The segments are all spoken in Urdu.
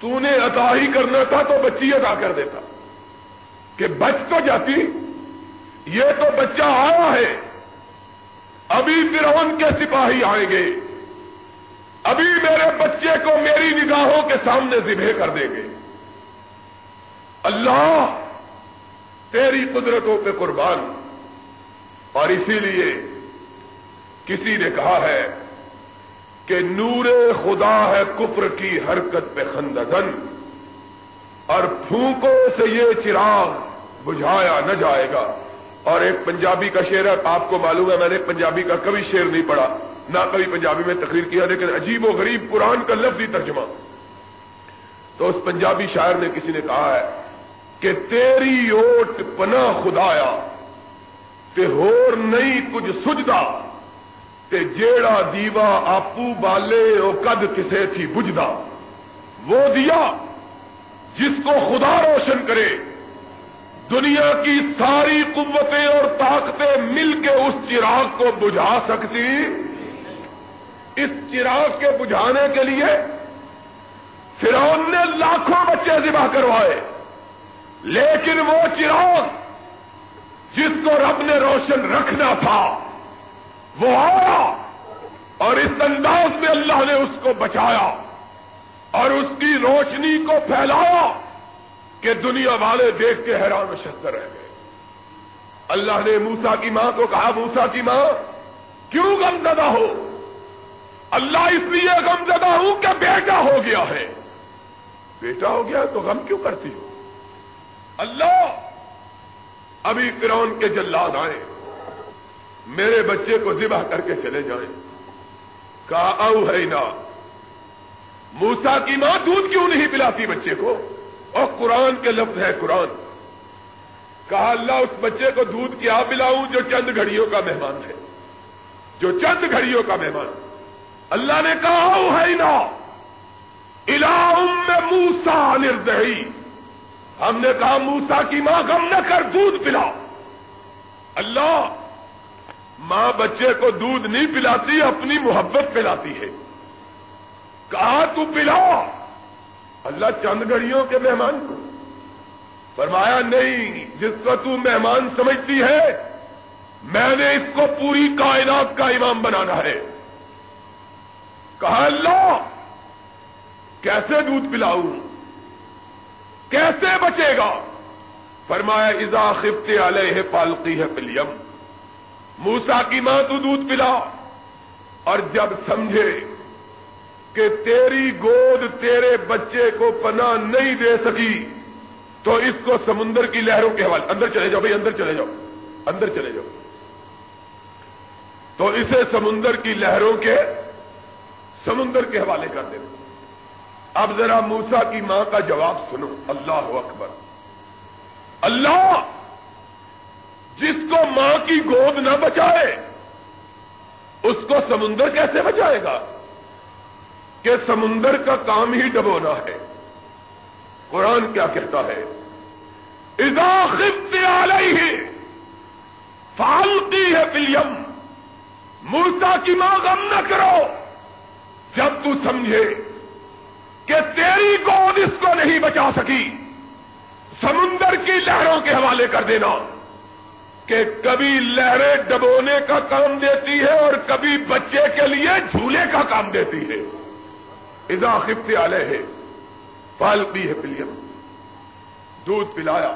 تو نے عطا ہی کرنا تھا تو بچی عطا کر دیتا کہ بچ تو جاتی. یہ تو بچہ آیا ہے، ابھی فرعون کے سپاہی آئیں گے، ابھی میرے بچے کو میری نگاہوں کے سامنے ذبح کر دیں گے. اللہ تیری قدرتوں پہ قربان. اور اسی لیے کسی نے کہا ہے کہ نور خدا ہے کفر کی حرکت پہ خندزن، اور پھونکوں سے یہ چراغ بجھایا نہ جائے گا. اور ایک پنجابی کا شعر ہے، آپ کو معلوم ہے میں نے پنجابی کا کبھی شعر نہیں پڑھا، نہ کبھی پنجابی میں تقریر کیا، لیکن عجیب و غریب قرآن کا لفظی ترجمہ. تو اس پنجابی شاعر نے کسی نے کہا ہے کہ تیری اوٹ پناہ خدایا تے ہور نہیں کچھ سجدا، تے جیڑا دیوا آپو بالے او کد کسے تھی بجدا. وہ دیا جس کو خدا روشن کرے، دنیا کی ساری قوتیں اور طاقتیں مل کے اس چراغ کو بجھا سکتی. اس چراغ کے بجھانے کے لیے فرعون نے لاکھوں بچے ذبح کروائے، لیکن وہ چراغ جس کو رب نے روشن رکھنا تھا وہ آیا، اور اس انداز میں اللہ نے اس کو بچایا اور اس کی روشنی کو پھیلایا کہ دنیا والے دیکھ کے حیران و شکر رہ گئے. اللہ نے موسیٰ کی ماں کو کہا، موسیٰ کی ماں کیوں غمزدہ ہو؟ اللہ اس لیے غمزدہ ہوں کہ بیٹا ہو گیا ہے. بیٹا ہو گیا تو غم کیوں کرتی ہو؟ اللہ ابھی فرعون کے جلاد آئے، میرے بچے کو ذبح کر کے چلے جائیں. کہا او ہے نا. موسیٰ کی ماں دودھ کیوں نہیں پلاتی بچے کو؟ اور قرآن کے لفظ ہے قرآن. کہا اللہ اس بچے کو دودھ کیا پلاؤں جو چند گھڑیوں کا مہمان ہے، جو چند گھڑیوں کا مہمان. اللہ نے کہا او ہے نا الی ام موسیٰ نردہی. ہم نے کہا موسیٰ کی ماں غم نہ کر، دودھ پلا. اللہ ماں بچے کو دودھ نہیں پلاتی، اپنی محبت پلاتی ہے. کہا تو پلا. اللہ چند گھڑیوں کے مہمان کو؟ فرمایا نہیں، جس کو تو مہمان سمجھتی ہے میں نے اس کو پوری کائنات کا امام بنانا ہے. کہا اللہ کیسے دودھ پلاؤں، کیسے بچے گا؟ فرمایا اذا خفت علیہ فالقیہ فی الیم. موسیٰ کی ماں تو دودھ پلا، اور جب سمجھے کہ تیری گود تیرے بچے کو پناہ نہیں دے سکی تو اس کو سمندر کی لہروں کے حوالے. اندر چلے جاؤ بھائی، اندر چلے جاؤ، اندر چلے جاؤ. تو اسے سمندر کی لہروں کے سمندر کے حوالے کر دیں. اب ذرا موسیٰ کی ماں کا جواب سنو. اللہ اکبر. اللہ جس کو ماں کی گود نہ بچائے اس کو سمندر کیسے بچائے گا؟ کہ سمندر کا کام ہی ڈبونا ہے. قرآن کیا کہتا ہے؟ اذا خفت علیہ فالقیہ فی الیم. موسیٰ کی ماں غم نہ کرو جب تو سمجھے کہ تیری گود اس کو نہیں بچا سکی، سمندر کی لہروں کے حوالے کر دینا. کہ کبھی لہریں ڈبونے کا کام دیتی ہے اور کبھی بچے کے لیے جھولے کا کام دیتی ہے. اذا خفت علیہ فالقیہ فی الیم. دودھ پلایا،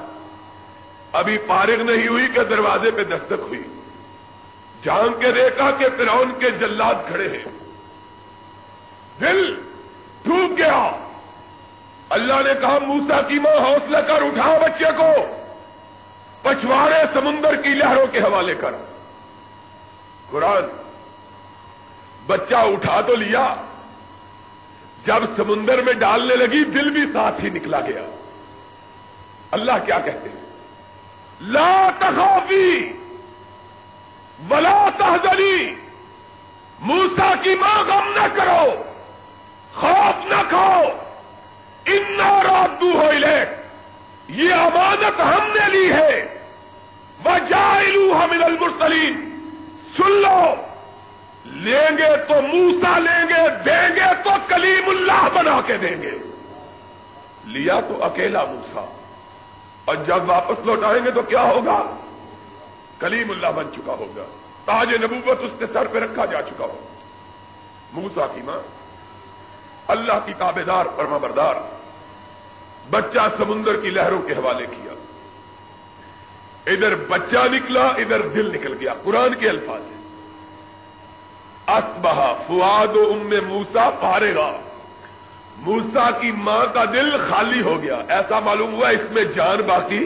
ابھی فارغ نہیں ہوئی کہ دروازے پہ دستک ہوئی. جھانک کے دیکھا کہ فرعون کے جلاد کھڑے ہیں. دل ڈوب گیا. اللہ نے کہا موسیٰ کی ماں حوصلہ کر، اٹھا بچے کو، پچھواڑے سمندر کی لہروں کے حوالے کر. قرآن بچہ اٹھا تو لیا، جب سمندر میں ڈالنے لگی دل بھی ساتھ ہی نکلا گیا. اللہ کیا کہتے ہیں؟ لا تخافی ولا تحزنی. موسیٰ کی ماں غم نہ کرو، خوف نہ کھاؤ. انا رادوہ الیک، یہ امانت ہم نے لی ہے. وجاعلوہ من المرسلین. سن لو، لیں گے تو موسیٰ لیں گے، دیں گے تو کلیم اللہ بنا کے دیں گے. لیا تو اکیلا موسیٰ، اور جب واپس لوٹائیں گے تو کیا ہوگا؟ کلیم اللہ بن چکا ہوگا، تاج نبوت اس کے سر پہ رکھا جا چکا ہوگا۔ موسیٰ کی ماں اللہ کی تابعدار فرمانبردار، بچہ سمندر کی لہروں کے حوالے کیا، ادھر بچہ نکلا ادھر دل نکل گیا۔ قرآن کے الفاظ ہیں اصبح فؤاد ام موسیٰ فارغا، موسیٰ کی ماں کا دل خالی ہو گیا، ایسا معلوم ہوا اس میں جان باقی۔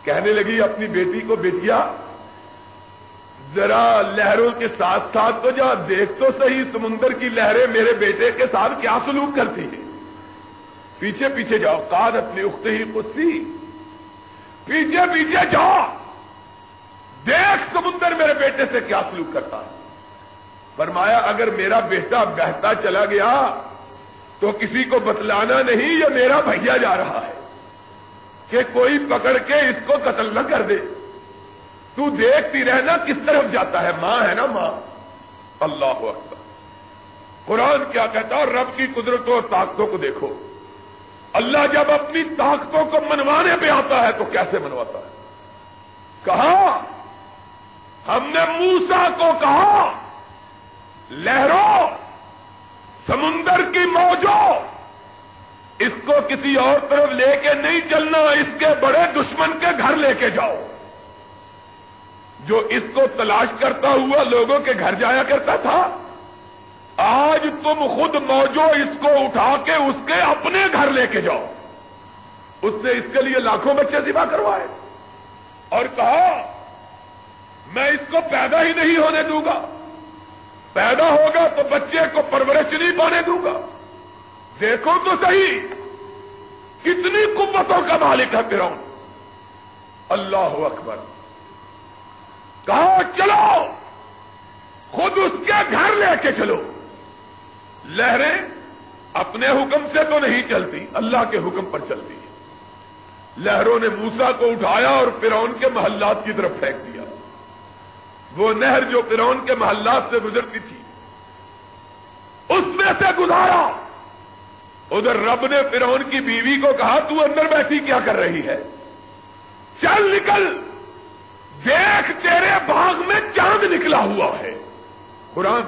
کہنے لگی اپنی بیٹی کو، بیٹیا ذرا لہروں کے ساتھ ساتھ تو جا، دیکھ تو صحیح سمندر کی لہریں میرے بیٹے کے ساتھ کیا سلوک کرتی ہیں، پیچھے پیچھے جاؤ۔ قالت لاختہ قصی، پیچھے پیچھے جاؤ، دیکھ سمندر میرے بیٹے سے کیا سلوک کرتا ہے۔ فرمایا اگر میرا بیٹا بہتا چلا گیا تو کسی کو بتلانا نہیں، یہ میرا بھیا جا رہا ہے، کہ کوئی پکڑ کے اس کو قتل نہ کر دے، تو دیکھتی رہنا کس طرف جاتا ہے۔ ماں ہے نا ماں۔ اللہ اکبر۔ قرآن کیا کہتا ہے؟ رب کی قدرتوں اور طاقتوں کو دیکھو، اللہ جب اپنی طاقتوں کو منوانے پہ آتا ہے تو کیسے منواتا ہے۔ کہا ہم نے موسیٰ کو کہا لہروں، سمندر کی موجوں، اس کو کسی اور طرف لے کے نہیں چلنا، اس کے بڑے دشمن کے گھر لے کے جاؤ، جو اس کو تلاش کرتا ہوا لوگوں کے گھر جایا کرتا تھا، آج تم خود موجو اس کو اٹھا کے اس کے اپنے گھر لے کے جاؤ۔ اس نے اس کے لیے لاکھوں بچے ذبح کروائے اور کہا میں اس کو پیدا ہی نہیں ہونے دوں گا، پیدا ہوگا تو بچے کو پرورش نہیں پانے دوں گا۔ دیکھو تو صحیح کتنی قوتوں کا مالک ہے فرعون۔ اللہ اکبر۔ کہا چلو خود اس کے گھر لے کے چلو۔ لہریں اپنے حکم سے تو نہیں چلتی، اللہ کے حکم پر چلتی ہے۔ لہروں نے موسیٰ کو اٹھایا اور فرعون کے محلات کی طرف پھینک دیا۔ وہ نہر جو فرعون کے محلات سے گزرتی تھی اس میں سے گزارا۔ ادھر رب نے فرعون کی بیوی کو کہا تو اندر بیٹھی کیا کر رہی ہے، چل نکل، دیکھ تیرے باغ میں چاند نکلا ہوا ہے۔ قرآن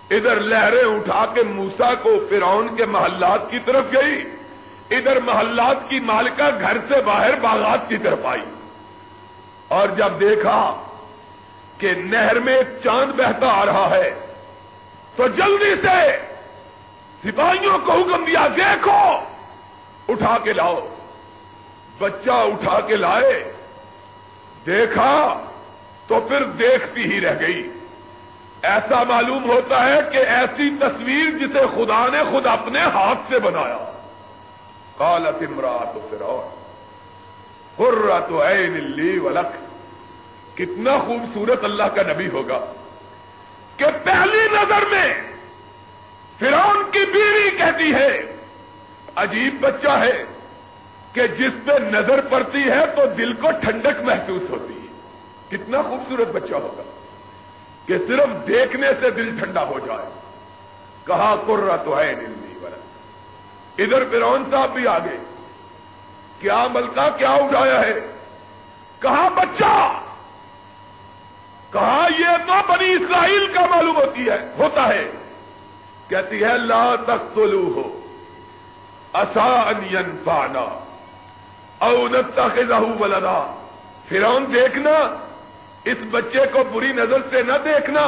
ادھر لہریں اٹھا کے موسیٰ کو فرعون کے محلات کی طرف گئی، ادھر محلات کی مالکہ گھر سے باہر باغات کی طرف آئی، اور جب دیکھا کہ نہر میں ایک چاند بہتا آ رہا ہے تو جلدی سے سپاہیوں کو حکم دیا دیکھو اٹھا کے لاؤ۔ بچہ اٹھا کے لائے، دیکھا تو پھر دیکھتی ہی رہ گئی۔ ایسا معلوم ہوتا ہے کہ ایسی تصویر جسے خدا نے خود اپنے ہاتھ سے بنایا۔ قالت امرأۃ فرعون قرۃ عین لی ولک۔ کتنا خوبصورت اللہ کا نبی ہوگا کہ پہلی نظر میں فرعون کی بیوی کہتی ہے عجیب بچہ ہے کہ جس پہ نظر پڑتی ہے تو دل کو ٹھنڈک محسوس ہوتی ہے۔ کتنا خوبصورت بچہ ہوگا کہ صرف دیکھنے سے دل ٹھنڈا ہو جائے۔ کہا قرۃ عین لی ولک۔ ادھر فرعون صاحب بھی آگے، کیا ملکہ کیا اٹھایا ہے؟ کہا بچہ۔ کہا یہ تو بنی اسرائیل کا معلوم ہوتا ہے۔ کہتی ہے لا تقتلوہ عسیٰ ان ینفعنا او نتخذہ ولدا۔ فرعون دیکھنا اس بچے کو بری نظر سے نہ دیکھنا،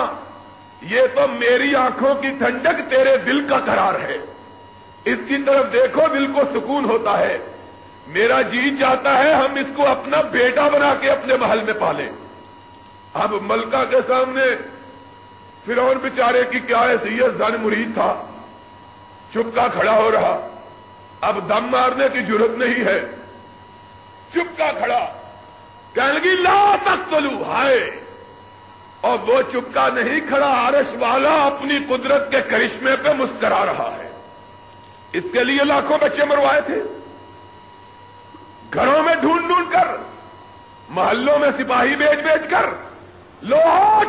یہ تو میری آنکھوں کی ٹھنڈک تیرے دل کا قرار ہے، اس کی طرف دیکھو دل کو سکون ہوتا ہے۔ میرا جی چاہتا ہے ہم اس کو اپنا بیٹا بنا کے اپنے محل میں پالیں۔ اب ملکہ کے سامنے فرعون بیچارے کی کیا حیثیت، زن مرید تھا، چپکا کھڑا ہو رہا، اب دم مارنے کی جرت نہیں ہے، چپکا کھڑا، کہنے لگی لا تقتلوا۔ ہائے، اور وہ چپکا نہیں کھڑا، عرش والا اپنی قدرت کے کرشمے پہ مسکرا رہا ہے۔ اس کے لیے لاکھوں بچے مروائے تھے، گھروں میں ڈھونڈ ڈھونڈ کر، محلوں میں سپاہی بیچ بیچ کر، لو آج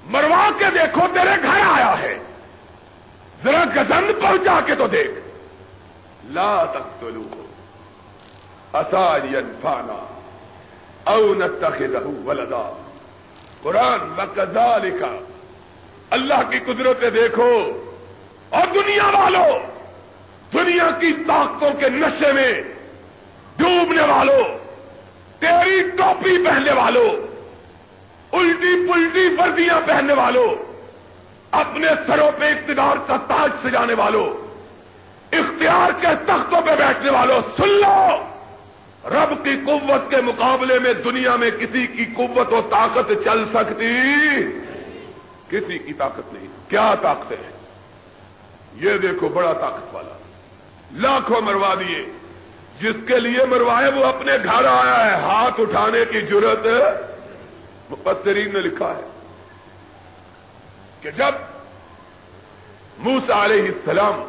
مروا کے دیکھو تیرے گھر آیا ہے، ذرا گزند پہنچا کے تو دیکھ. لا تقتلوه عسى ان ينفعنا او نتخذه ولدا. قرآن وکذالک. اللہ کی قدرتیں دیکھو. اور دنیا والوں، دنیا کی طاقتوں کے نشے میں ڈوبنے والوں، تیری ٹوپی پہننے والوں، الٹی پلٹی وردیاں پہننے والوں، اپنے سروں پہ اقتدار کا تاج سجانے والوں، اختیار کے تختوں پہ بیٹھنے والوں، سن لو، رب کی قوت کے مقابلے میں دنیا میں کسی کی قوت و طاقت چل سکتی؟ کسی کی طاقت نہیں. کیا طاقت ہے؟ یہ دیکھو، بڑا طاقت والا، لاکھوں مروا دیے. جس کے لیے مروائے وہ اپنے گھر آیا ہے، ہاتھ اٹھانے کی جرت. مفسرین نے لکھا ہے کہ جب موسیٰ علیہ السلام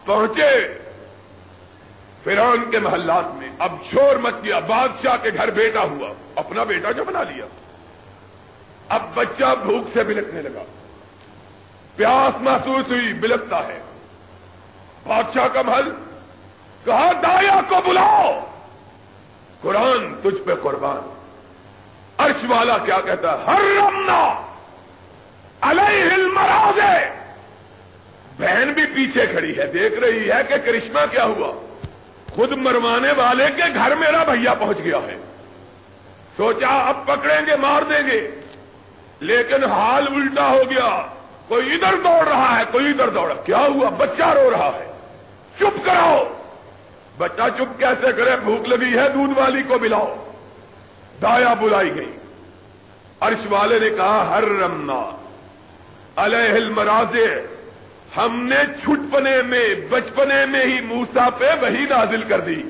پہنچے فرعون کے محلات میں، اب شور مچ گیا، بادشاہ کے گھر بیٹا ہوا، اپنا بیٹا جو بنا لیا. اب بچہ بھوک سے بلکنے لگا، پیاس محسوس ہوئی، بلکتا ہے. بادشاہ کا محل، کہا دایا کو بلاؤ. قرآن تجھ پہ قربان. عرش والا کیا کہتا ہے؟ حرمنا علیہ المراضع. بہن بھی پیچھے کھڑی ہے، دیکھ رہی ہے کہ کرشمہ کیا ہوا. خود مروانے والے کے گھر میرا بھیا پہنچ گیا ہے. سوچا اب پکڑیں گے، مار دیں گے، لیکن حال الٹا ہو گیا. کوئی ادھر دوڑ رہا ہے، کوئی ادھر دوڑ. کیا ہوا؟ بچہ رو رہا ہے. چپ کراؤ. بچہ چپ کیسے کرے؟ بھوک لگی ہے، دودھ والی کو بلاؤ. دایا بلائی گئی. عرش والے نے کہا حرمنا علیہ المراضع. ہم نے چھٹپنے میں، بچپنے میں ہی موسیٰ پہ وحی نازل کر دی.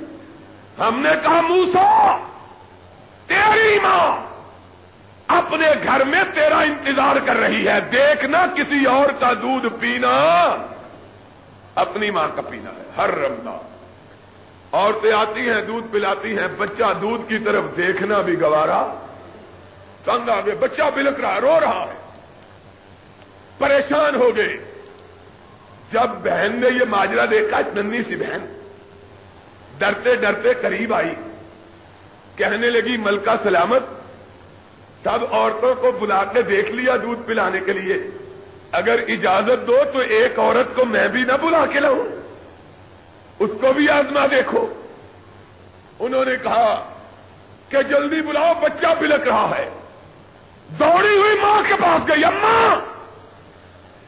ہم نے کہا موسیٰ، تیری ماں اپنے گھر میں تیرا انتظار کر رہی ہے، دیکھنا کسی اور کا دودھ پینا اپنی ماں کا پینا ہے. حرمنا. عورتیں آتی ہیں، دودھ پلاتی ہیں، بچہ دودھ کی طرف دیکھنا بھی گوارا. تنگ آ گئے، بچہ بلک رہا ہے، رو رہا ہے، پریشان ہو گئے. جب بہن نے یہ ماجرا دیکھا، ننھی سی بہن ڈرتے ڈرتے قریب آئی، کہنے لگی ملکہ سلامت. تب عورتوں کو بلا کے دیکھ لیا دودھ پلانے کے لیے. اگر اجازت دو تو ایک عورت کو میں بھی نہ بلا کے لاؤں، اس کو بھی آزما دیکھو. انہوں نے کہا کہ جلدی بلاؤ، بچہ بلک رہا ہے. دوڑی ہوئی ماں کے پاس گئی. اماں،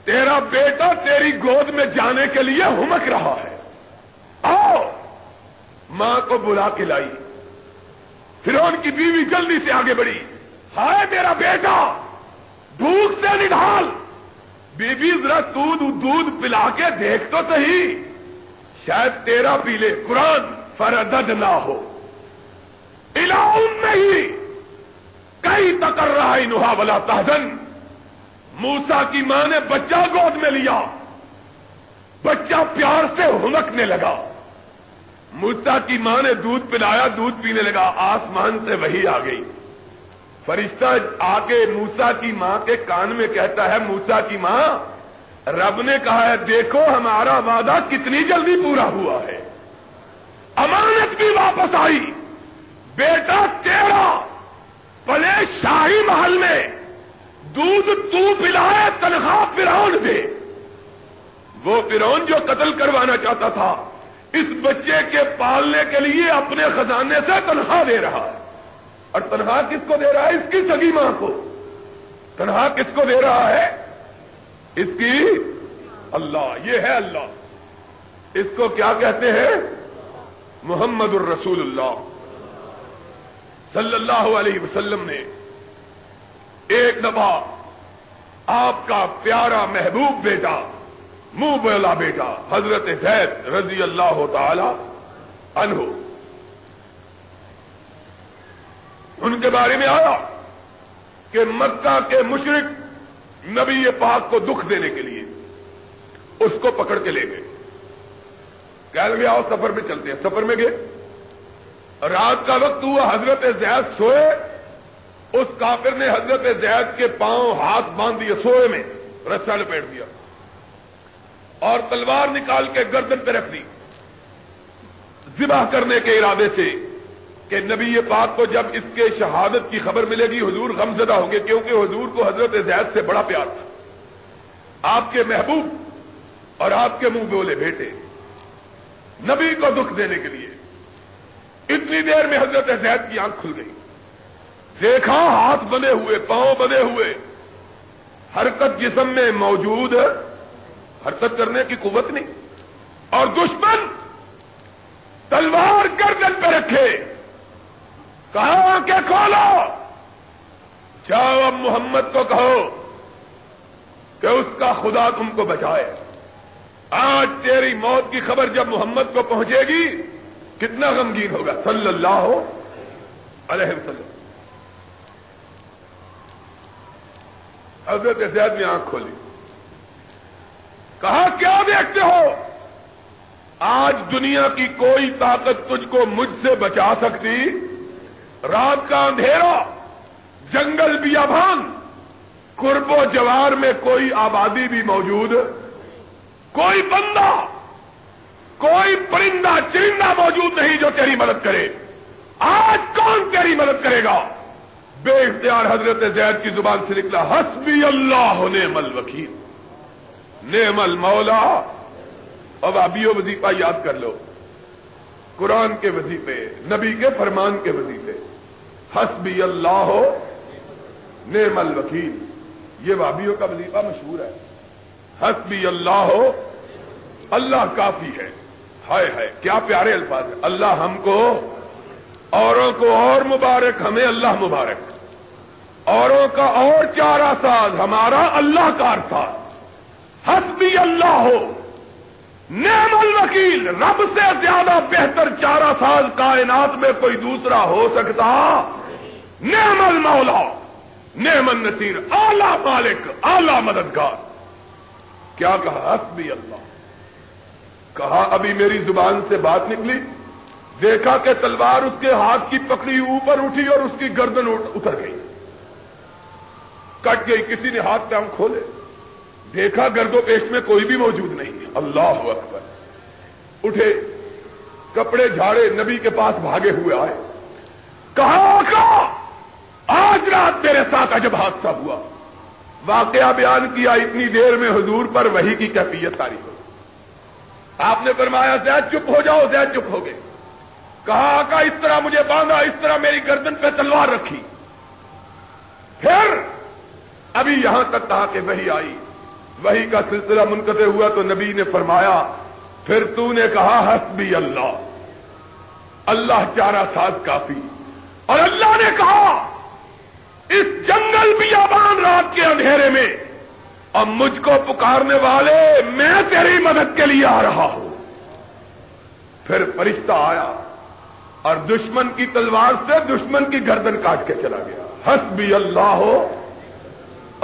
تیرا بیٹا تیری گود میں جانے کے لیے ہمک رہا ہے، آؤ. ماں کو بلا کے لائی. فرعون کی بیوی جلدی سے آگے بڑھی. ہائے میرا بیٹا، بھوک سے نڈھال. بی بی ذرا دودھ پلا کے دیکھ تو صحیح، شاید تیرا پی لے. قرآن فرددنا ہو الی امہ کئی تقرّینھا ولا تحزن. موسیٰ کی ماں نے بچہ گود میں لیا، بچہ پیار سے ہمکنے لگا. موسیٰ کی ماں نے دودھ پلایا، دودھ پینے لگا. آسمان سے وحی آ گئی. فرشتہ آ کے موسیٰ کی ماں کے کان میں کہتا ہے، موسیٰ کی ماں، رب نے کہا ہے دیکھو ہمارا وعدہ کتنی جلدی پورا ہوا ہے، امانت بھی واپس آئی. بیٹا تیرا بھلے شاہی محل میں دودھ تو پلائے، تنخواہ فرعون دے. وہ فرعون جو قتل کروانا چاہتا تھا، اس بچے کے پالنے کے لیے اپنے خزانے سے تنخواہ دے رہا ہے. اور تنخواہ کس کو دے رہا ہے؟ اس کی سگی ماں کو. تنخواہ کس کو دے رہا ہے؟ اس کی اللہ. یہ ہے اللہ. اس کو کیا کہتے ہیں؟ محمد الرسول اللہ صلی اللہ علیہ وسلم نے ایک دفعہ آپ کا پیارا محبوب بیٹا، منہ بولا بیٹا حضرت زید رضی اللہ تعالی عنہ، ان کے بارے میں آیا کہ مکہ کے مشرک نبی پاک کو دکھ دینے کے لیے اس کو پکڑ کے لے گئے. کہہ لگے آؤ سفر میں چلتے ہیں. سفر میں گئے، رات کا وقت ہوا، حضرت زید سوئے. اس کافر نے حضرت زید کے پاؤں ہاتھ باندھ دیے، سوئے میں رسا لپیٹ دیا. اور تلوار نکال کے گردن پہ رکھ دی ذبح کرنے کے ارادے سے کہ نبی پاک کو جب اس کے شہادت کی خبر ملے گی حضور غمزدہ ہوں گے، کیونکہ حضور کو حضرت زید سے بڑا پیار تھا، آپ کے محبوب اور آپ کے منہ بولے بیٹے نبی کو دکھ دینے کے لیے۔ اتنی دیر میں حضرت زید کی آنکھ کھل گئی، دیکھا ہاتھ بنے ہوئے، پاؤں بنے ہوئے، حرکت جسم میں موجود، حرکت کرنے کی قوت نہیں، اور دشمن تلوار گردن پہ رکھے، کہا کہ کھولو، جاؤ اب محمد کو کہو کہ اس کا خدا تم کو بچائے۔ آج تیری موت کی خبر جب محمد کو پہنچے گی کتنا غمگین ہوگا صلی اللہ علیہ وسلم۔ حضرت زید نے آنکھ کھولی، کہا کیا دیکھتے ہو؟ آج دنیا کی کوئی طاقت تجھ کو مجھ سے بچا سکتی؟ رات کا اندھیرا، جنگل بیابان، قرب و جوار میں کوئی آبادی بھی موجود، کوئی بندہ، کوئی پرندہ چرندہ موجود نہیں جو تیری مدد کرے۔ آج کون تیری مدد کرے گا؟ بے اختیار حضرت زید کی زبان سے نکلا، حسبی اللہ نعم الوکیل، نعم المولا۔ اب ابیو وظیفہ یاد کر لو، قرآن کے وظیفے، نبی کے فرمان کے وظیفے، حسبی اللہ نعم الوکیل، یہ وابیوں کا وظیفہ مشہور ہے۔ حسبی اللہ، اللہ کافی ہے۔ ہائے ہائے کیا پیارے الفاظ ہیں، اللہ ہم کو، اوروں کو اور مبارک، ہمیں اللہ مبارک، اوروں کا اور چارہ ساز، ہمارا اللہ کار ساز۔ حسبی اللہ ہو نعم الوکیل، رب سے زیادہ بہتر چارہ ساز کائنات میں کوئی دوسرا ہو سکتا؟ نعم المولا نعم النصیر، اعلی مالک، اعلی مددگار۔ کیا کہا؟ حسبی اللہ۔ کہا ابھی میری زبان سے بات نکلی، دیکھا کہ تلوار اس کے ہاتھ کی پکڑی اوپر اٹھی اور اس کی گردن اتر گئی، کٹ گئی۔ کسی نے ہاتھ پاؤں کھولے، دیکھا گرد و پیش میں کوئی بھی موجود نہیں۔ اللہ اکبر، اٹھے، کپڑے جھاڑے، نبی کے پاس بھاگے ہوئے آئے، کہا آقا آج رات میرے ساتھ عجب حادثہ ہوا۔ واقعہ بیان کیا، اتنی دیر میں حضور پر وحی کی کیفیت طاری ہو۔ آپ نے فرمایا زید چپ ہو جاؤ، زید چپ ہو گئے۔ کہا آقا اس طرح مجھے باندھا، اس طرح میری گردن پہ تلوار رکھی۔ پھر ابھی یہاں تک کہا کہ وحی آئی، وحی کا سلسلہ منقطع ہوا تو نبی نے فرمایا پھر تو نے کہا حسبی اللہ، اللہ چارہ ساز کافی۔ اور اللہ نے کہا اس جنگل بیابان رات کے اندھیرے میں اب مجھ کو پکارنے والے میں تیری مدد کے لیے آ رہا ہوں۔ پھر فرشتہ آیا اور دشمن کی تلوار سے دشمن کی گردن کاٹ کے چلا گیا۔ حسبی اللہ ہو،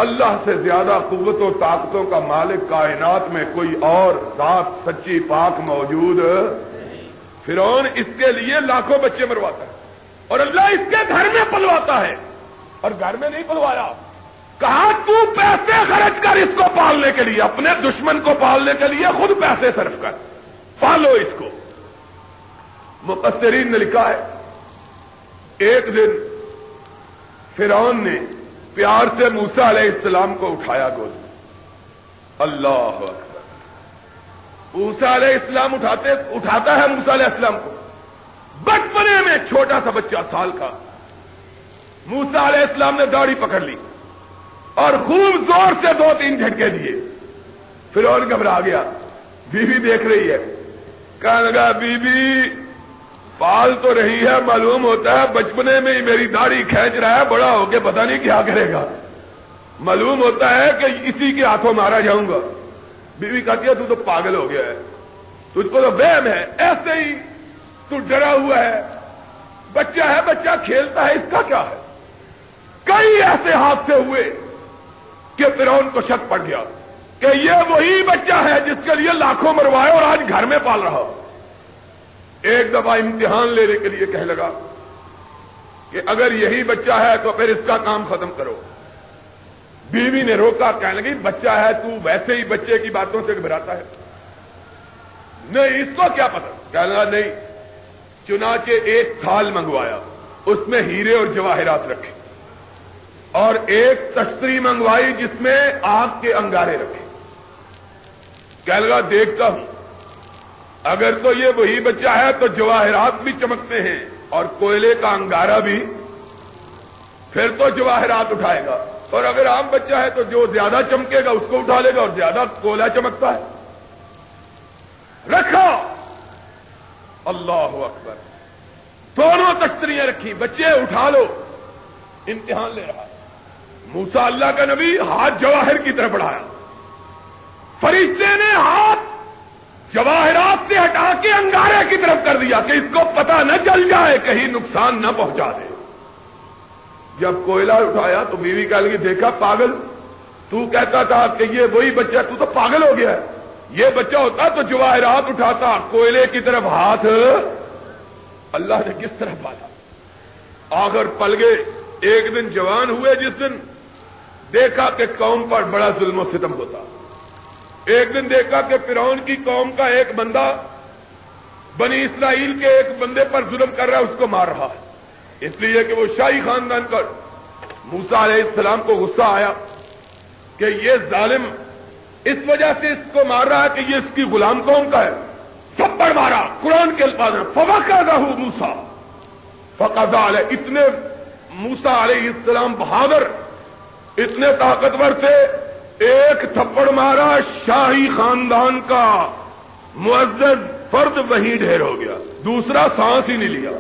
اللہ سے زیادہ قوت و طاقتوں کا مالک کائنات میں کوئی اور ذات سچی پاک موجود۔ فرعون اس کے لیے لاکھوں بچے مرواتا ہے اور اللہ اس کے گھر میں پلواتا ہے، اور گھر میں نہیں پلوایا، کہا تو پیسے خرچ کر اس کو پالنے کے لیے، اپنے دشمن کو پالنے کے لیے خود پیسے صرف کر، پالو اس کو۔ مفسرین نے لکھا ہے ایک دن فرعون نے پیار سے موسیٰ علیہ السلام کو اٹھایا گود میں۔ اللہ اکبر، موسیٰ علیہ السلام اٹھاتا ہے موسیٰ علیہ السلام کو، بچپنے میں چھوٹا سا بچہ سال کا۔ موسیٰ علیہ السلام نے داڑھی پکڑ لی اور خوب زور سے 2-3 جھٹکے دیے۔ فرعون گھبرا گیا، بیوی دیکھ رہی ہے، کہنے لگا بی بی پال تو رہی ہے، معلوم ہوتا ہے بچپنے میں ہی میری داڑھی کھینچ رہا ہے، بڑا ہو کے پتہ نہیں کیا کرے گا، معلوم ہوتا ہے کہ اسی کے ہاتھوں مارا جاؤں گا۔ بیوی کہتی ہے تو پاگل ہو گیا ہے، تجھ کو تو وہم ہے، ایسے ہی تو ڈرا ہوا ہے، بچہ ہے، بچہ کھیلتا ہے، اس کا کیا ہے۔ کئی ایسے حادثے ہوئے کہ فرعون کو شک پڑ گیا کہ یہ وہی بچہ ہے جس کے لیے لاکھوں مروائے اور آج گھر میں پال رہا ہو۔ ایک دفعہ امتحان لینے کے لیے کہنے لگا کہ اگر یہی بچہ ہے تو پھر اس کا کام ختم کرو۔ بیوی نے روکا، کہنے لگی بچہ ہے، تو ویسے ہی بچے کی باتوں سے گھبراتا ہے، نہیں اس کو کیا پتا، کہنے لگا نہیں، چنانچہ ایک تھال منگوایا، اس میں ہیرے اور جواہرات رکھے، اور ایک تشتری منگوائی جس میں آگ کے انگارے رکھے۔ کہنے لگا دیکھتا ہوں، اگر تو یہ وہی بچہ ہے تو جواہرات بھی چمکتے ہیں اور کوئلے کا انگارہ بھی، پھر تو جواہرات اٹھائے گا، اور اگر عام بچہ ہے تو جو زیادہ چمکے گا اس کو اٹھا لے گا، اور زیادہ کوئلہ چمکتا ہے۔ رکھا، اللہ اکبر، دونوں تشتریاں رکھی، بچے اٹھا لو، امتحان لے رہا۔ موسیٰ اللہ کا نبی ہاتھ جواہر کی طرف بڑھایا، فرشتے نے ہاتھ جواہرات سے ہٹا کے انگارے کی طرف کر دیا کہ اس کو پتہ نہ چل جائے، کہیں نقصان نہ پہنچا دے۔ جب کوئلہ اٹھایا تو بیوی کہنے لگی دیکھا پاگل، تو کہتا تھا کہ یہ وہی بچہ، تو تو پاگل ہو گیا ہے، یہ بچہ ہوتا تو جواہرات اٹھاتا، کوئلے کی طرف ہاتھ اللہ نے کس طرح پالا۔ آخر پل گئے، ایک دن جوان ہوئے، جس دن دیکھا کہ قوم پر بڑا ظلم و ستم ہوتا، ایک دن دیکھا کہ فرعون کی قوم کا ایک بندہ بنی اسرائیل کے ایک بندے پر ظلم کر رہا ہے، اس کو مار رہا ہے، اس لیے کہ وہ شاہی خاندان کا۔ موسیٰ علیہ السلام کو غصہ آیا کہ یہ ظالم اس وجہ سے اس کو مار رہا ہے کہ یہ اس کی غلام قوم کا ہے، تھپڑ مارا۔ قرآن کے الفاظ ہیں فَوَقَذَهُ مُوسَىٰ فَقَضَىٰ عَلَيْهِ، اتنے موسیٰ علیہ السلام بہادر، اتنے طاقتور تھے، ایک تھپڑ مارا، شاہی خاندان کا معزز فرد وہیں ڈھیر ہو گیا، دوسرا سانس ہی نہیں لیا،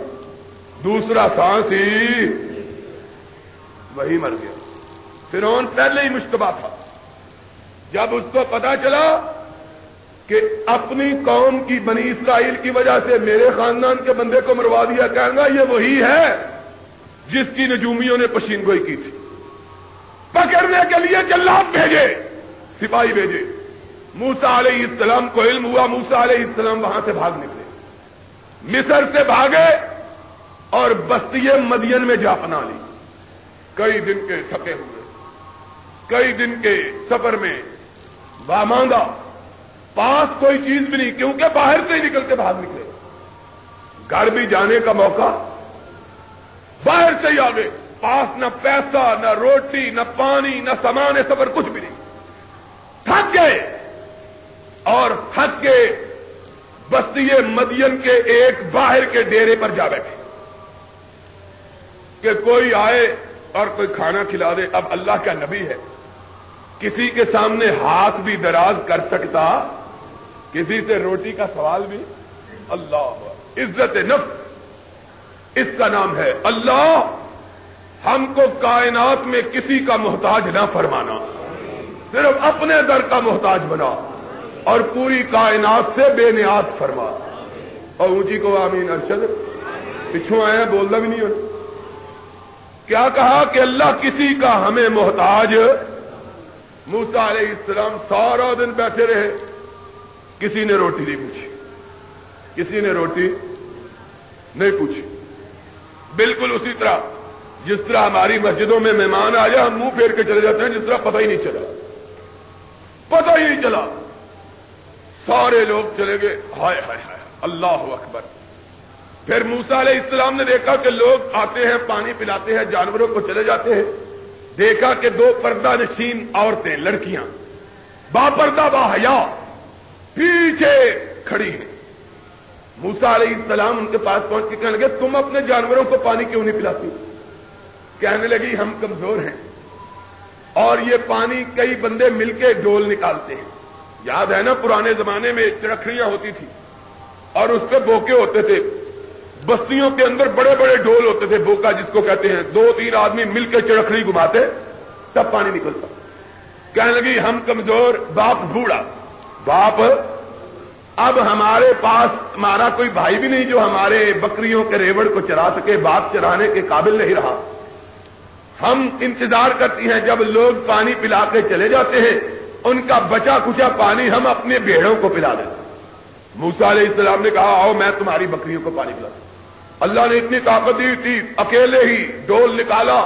دوسرا سانس ہی وہی مر گیا۔ فرعون پہلے ہی مشتبہ تھا، جب اس کو پتا چلا کہ اپنی قوم کی بنی اسرائیل کی وجہ سے میرے خاندان کے بندے کو مروا دیا، کہوں گا یہ وہی ہے جس کی نجومیوں نے پشین گوئی کی تھی۔ پکڑنے کے لیے جلاد بھیجے، سپاہی بھیجے، موسیٰ علیہ السلام کو علم ہوا، موسیٰ علیہ السلام وہاں سے بھاگ نکلے، مصر سے بھاگے اور بستی مدین میں جا پناہ لی۔ کئی دن کے تھکے ہوئے، کئی دن کے سفر میں بامانگا، پاس کوئی چیز بھی نہیں، کیونکہ باہر سے ہی نکل کے بھاگ نکلے، گھر بھی جانے کا موقع، باہر سے ہی آگے، پاس نہ پیسہ، نہ روٹی، نہ پانی، نہ سامان سفر، کچھ بھی نہیں، تھک گئے، اور تھک کے بستی مدین کے ایک باہر کے ڈیرے پر جا بیٹھے کہ کوئی آئے اور کوئی کھانا کھلا دے۔ اب اللہ کا نبی ہے، کسی کے سامنے ہاتھ بھی دراز کر سکتا، کسی سے روٹی کا سوال بھی، اللہ عزت نفس، اس کا نام ہے اللہ ہم کو کائنات میں کسی کا محتاج نہ فرمانا، صرف اپنے در کا محتاج بنا اور پوری کائنات سے بے نیاز فرما۔ اور اونچی کو آمین۔ ارشد پچھوں آئے ہیں، بولنا بھی نہیں ہونا۔ کیا کہا کہ اللہ کسی کا ہمیں محتاج۔ موسیٰ علیہ السلام سارا دن بیٹھے رہے، کسی نے روٹی نہیں پوچھی، کسی نے روٹی نہیں پوچھی، بالکل اسی طرح جس طرح ہماری مسجدوں میں مہمان آ جائے ہم منہ پھیر کے چلے جاتے ہیں، جس طرح پتہ ہی نہیں چلا، پتہ ہی نہیں چلا، سارے لوگ چلے گئے، ہائے ہائے ہائے اللہ اکبر۔ پھر موسیٰ علیہ السلام نے دیکھا کہ لوگ آتے ہیں، پانی پلاتے ہیں، جانوروں کو چلے جاتے ہیں، دیکھا کہ دو پردہ نشین عورتیں، لڑکیاں باپردہ باحیا پیچھے کھڑی ہیں۔ موسیٰ علیہ السلام ان کے پاس پہنچ کے کہنے لگے تم اپنے جانوروں کو پانی کیوں نہیں پلاتی؟ کہنے لگی ہم کمزور ہیں اور یہ پانی کئی بندے مل کے ڈول نکالتے ہیں۔ یاد ہے نا پرانے زمانے میں چرکھڑیاں ہوتی تھی اور اس پہ بوکے ہوتے تھے، بستیوں کے اندر بڑے بڑے ڈول ہوتے تھے، بوکا جس کو کہتے ہیں، 2-3 آدمی مل کے چرکھڑی گھماتے تب پانی نکلتا۔ کہنے لگی ہم کمزور، باپ بوڑھا، باپ اب ہمارے پاس ہمارا کوئی بھائی بھی نہیں جو ہمارے بکریوں کے ریوڑ کو چرا سکے، باپ چرانے کے قابل نہیں رہا، ہم انتظار کرتی ہیں جب لوگ پانی پلا کے چلے جاتے ہیں، ان کا بچا کچا پانی ہم اپنے بھیڑوں کو پلا دیتے۔ موسیٰ علیہ السلام نے کہا آؤ میں تمہاری بکریوں کو پانی پلاتا ہوں۔ اللہ نے اتنی طاقت دی تھی، اکیلے ہی ڈول نکالا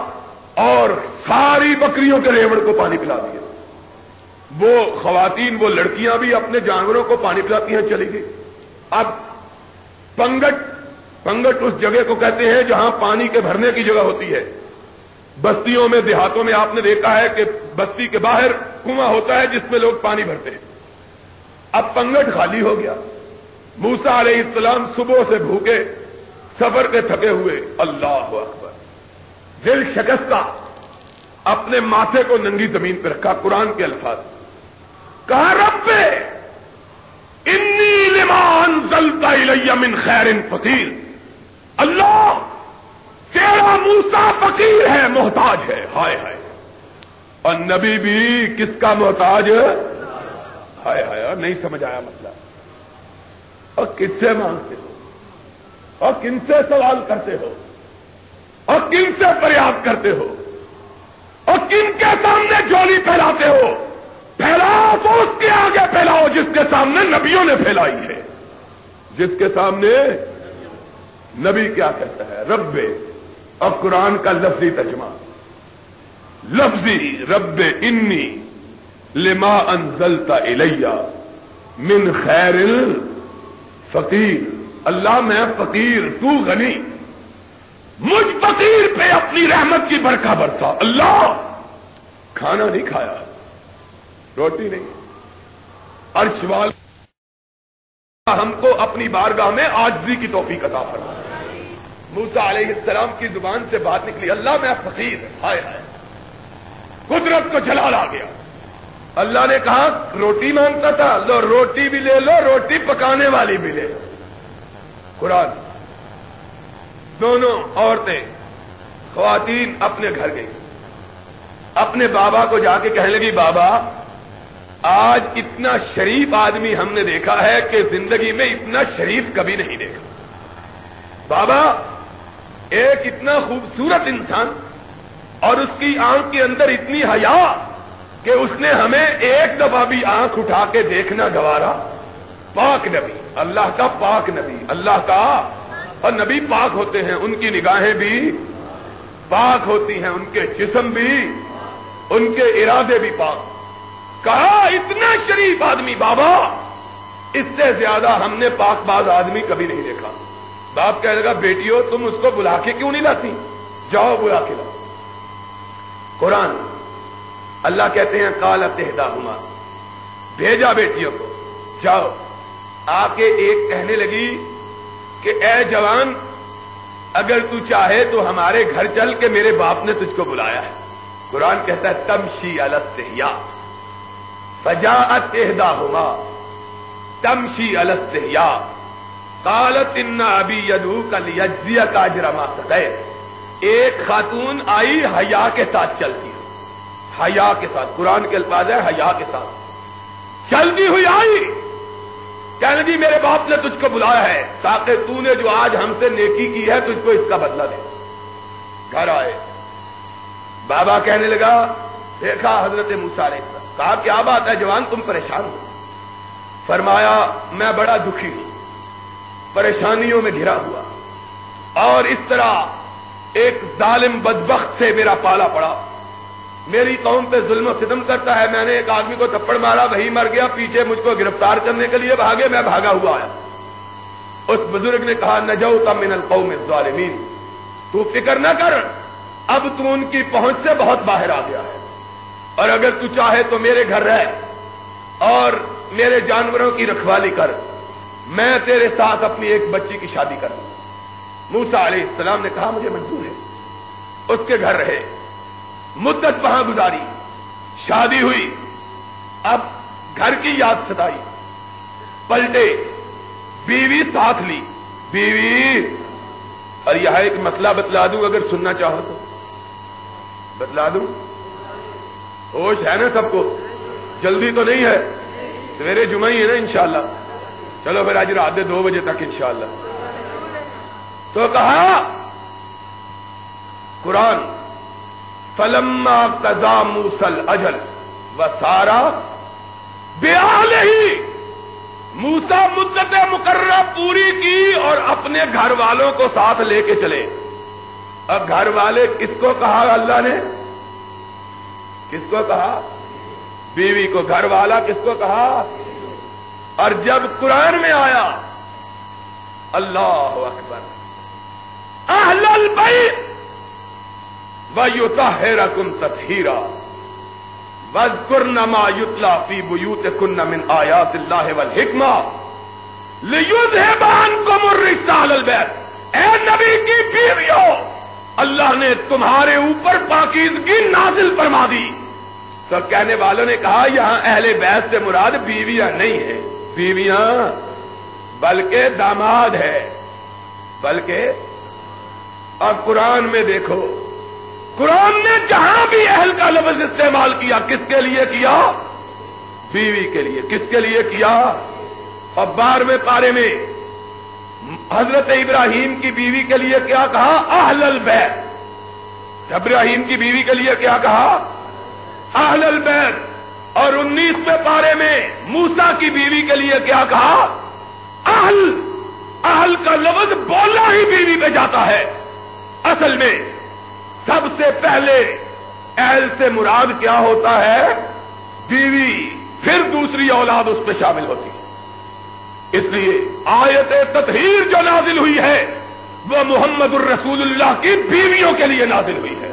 اور ساری بکریوں کے ریوڑ کو پانی پلا دیا۔ وہ خواتین، وہ لڑکیاں بھی اپنے جانوروں کو پانی پلاتی ہیں، چلی گئی۔ اب پنگٹ اس جگہ کو کہتے ہیں جہاں پانی کے بھرنے کی جگہ ہوتی ہے. بستیوں میں دیہاتوں میں آپ نے دیکھا ہے کہ بستی کے باہر کنواں ہوتا ہے جس میں لوگ پانی بھرتے ہیں. اب پنگٹ خالی ہو گیا. موسیٰ علیہ السلام صبح سے بھوکے سفر کے تھکے ہوئے, اللہ اکبر, دل شکستہ, اپنے ماتھے کو ننگی زمین پہ رکھا. قرآن کے الفاظ کہا رب انی لما انزلت الی من خیر فقیر, اللہ تیرا موسیٰ فقیر ہے, محتاج ہے. ہائے ہائے. اور نبی بھی کس کا محتاج ہے؟ ہائے ہائے. اور نہیں سمجھ آیا مسئلہ. اور کس سے مانگتے ہو, اور کن سے سوال کرتے ہو, اور کن سے فریاد کرتے ہو, اور کن کے سامنے جھولی پھیلاتے ہو؟ پھیلاؤ تو اس کے آگے پھیلاؤ جس کے سامنے نبیوں نے پھیلائی ہے. جس کے سامنے نبی کیا کہتا ہے؟ رب. اور قرآن کا لفظی ترجمہ, لفظی رب انی لما انزلت الی من خیر فقیر. اللہ میں فقیر, تو غنی, مجھ فقیر پہ اپنی رحمت کی برکہ برسا. اللہ کھانا نہیں کھایا, روٹی نہیں, عرش والا ہم کو اپنی بارگاہ میں عاجزی کی توفیق عطا فرما. موسیٰ علیہ السلام کی زبان سے بات نکلی, اللہ میں فقیر. ہائے ہائے, قدرت کو جلال آ گیا. اللہ نے کہا روٹی مانگتا تھا, لو روٹی بھی لے لو, روٹی پکانے والی بھی لے لو. قرآن. دونوں عورتیں خواتین اپنے گھر گئی, اپنے بابا کو جا کے کہنے لگی بابا آج اتنا شریف آدمی ہم نے دیکھا ہے کہ زندگی میں اتنا شریف کبھی نہیں دیکھا. بابا ایک اتنا خوبصورت انسان اور اس کی آنکھ کے اندر اتنی حیا کہ اس نے ہمیں ایک دفعہ بھی آنکھ اٹھا کے دیکھنا گوارا. پاک نبی, اللہ کا پاک نبی, اللہ کا. اور نبی پاک ہوتے ہیں, ان کی نگاہیں بھی پاک ہوتی ہیں, ان کے جسم بھی, ان کے ارادے بھی پاک. کہا اتنا شریف آدمی بابا, اس سے زیادہ ہم نے پاک باز آدمی کبھی نہیں دیکھا. باپ کہنے لگا بیٹیو تم اس کو بلا کے کیوں نہیں لاتی, جاؤ بلا کے لاؤ. قرآن. اللہ کہتے ہیں قالت احداہما, بھیجا بیٹیوں کو, جاؤ. آ کے ایک کہنے لگی کہ اے جوان اگر تو چاہے تو ہمارے گھر چل کے میرے باپ نے تجھ کو بلایا ہے. قرآن کہتا ہے تمشی علی الاستحیاء فجاءت احداہما تمشی علی الاستحیاء قالت ان ابی یدعوک لیجزیک اجر ما سقیت. ایک خاتون آئی حیا کے ساتھ چلتی ہے, حیا کے ساتھ. قرآن کے الفاظ ہے حیا کے ساتھ چلتی ہوئی آئی, کہنے لگی میرے باپ نے تجھ کو بلایا ہے تاکہ تو نے جو آج ہم سے نیکی کی ہے تجھ کو اس کا بدلہ دے. گھر آئے, بابا کہنے لگا دیکھا حضرت موسیٰ علیہ السلام. کہا کیا بات ہے جوان تم پریشان ہو؟ فرمایا میں بڑا دکھی ہوں, پریشانیوں میں گھرا ہوا, اور اس طرح ایک ظالم بدبخت سے میرا پالا پڑا. میری قوم پہ ظلم و ستم کرتا ہے. میں نے ایک آدمی کو تھپڑ مارا, وہی مر گیا, پیچھے مجھ کو گرفتار کرنے کے لیے بھاگے, میں بھاگا ہوا آیا. اس بزرگ نے کہا نجوت من القوم الظالمین, تو فکر نہ کر, اب تو ان کی پہنچ سے بہت باہر آ گیا ہے, اور اگر تو چاہے تو میرے گھر رہ اور میرے جانوروں کی رکھوالی کر, میں تیرے ساتھ اپنی ایک بچی کی شادی کر دوں. موسیٰ علیہ السلام نے کہا مجھے منظور ہے. اس کے گھر رہے, مدت وہاں گزاری, شادی ہوئی. اب گھر کی یاد ستائی, پلٹے, بیوی ساتھ لی. بیوی, اور یہاں ایک مسئلہ بتلا دوں اگر سننا چاہو تو بتلا دوں. ہوش ہے نا سب کو؟ جلدی تو نہیں ہے, سویرے جمعہ ہی ہے نا انشاءاللہ. چلو پھر آج رات 2 بجے تک انشاءاللہ. تو کہا قرآن فلما قضى موسى الاجل وسار بأهله, موسیٰ مدت مقررہ پوری کی اور اپنے گھر والوں کو ساتھ لے کے چلے. اب گھر والے کس کو کہا اللہ نے؟ کس کو کہا؟ بیوی کو. گھر والا کس کو کہا؟ اور جب قرآن میں آیا اللہ اکبر. اہل البیت وَيُطَهِّرَكُمْ تَطْهِيرًا وَاذْكُرْنَ مَا يُتْلَى فِي بُيُوتِكُنَّ مِنْ آيَاتِ اللَّهِ وَالْحِكْمَةِ لِيُذْهِبَ عَنْكُمُ الرِّجْسَ أَهْلَ الْبَيْتِ. اے نبی کی بیویوں، اللہ نے تمہارے اوپر پاکیزگی نازل فرما دی. تو کہنے والوں نے کہا یہاں اہل بیت سے مراد بیویاں نہیں ہیں، بیویاں بلکہ داماد ہے. بلکہ اب قرآن میں دیکھو، قرآن نے جہاں بھی اہل کا لفظ استعمال کیا کس کے لیے کیا؟ بیوی کے لیے. کس کے لیے کیا؟ اور 12ویں پارے میں حضرت ابراہیم کی بیوی کے لیے کیا کہا؟ اہل البیت. ابراہیم کی بیوی کے لیے کیا کہا؟ اہل البیت. اور 19ویں پارے میں موسیٰ کی بیوی کے لیے کیا کہا؟ اہل. اہل کا لفظ بولا ہی بیوی پہ جاتا ہے. اصل میں سب سے پہلے اہل سے مراد کیا ہوتا ہے؟ بیوی، پھر دوسری اولاد اس پہ شامل ہوتی ہے. اس لیے آیت تطہیر جو نازل ہوئی ہے وہ محمد الرسول اللہ کی بیویوں کے لیے نازل ہوئی ہے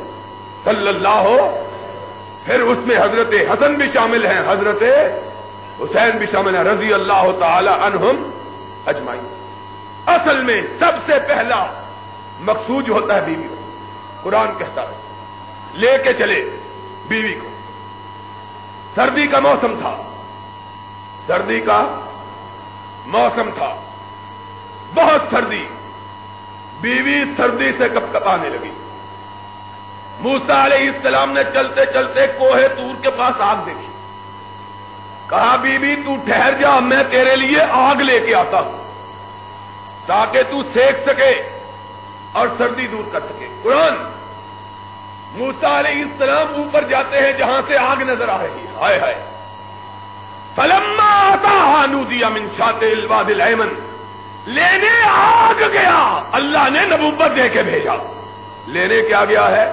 صلی اللہ. پھر اس میں حضرت حسن بھی شامل ہیں، حضرت حسین بھی شامل ہیں رضی اللہ تعالی عنہم اجمعین. اصل میں سب سے پہلا مقصود جو ہوتا ہے بیوی. قرآن کہتا ہے لے کے چلے بیوی کو. سردی کا موسم تھا، سردی کا موسم تھا، بہت سردی. بیوی سردی سے کپ کپانے لگی. موسیٰ علیہ السلام نے چلتے چلتے کوہ طور کے پاس آگ دیکھی. کہا بی بی تو ٹھہر جا، میں تیرے لیے آگ لے کے آتا ہوں تاکہ تو سیک سکے اور سردی دور کر سکے. قرآن موسیٰ علیہ السلام اوپر جاتے ہیں جہاں سے آگ نظر آ رہی ہے. ہائے ہائے. فلما آتاها نودی من شاطئ الوادی الایمن. لینے آگ گیا، اللہ نے نبوت دے کے بھیجا. لینے کیا گیا ہے؟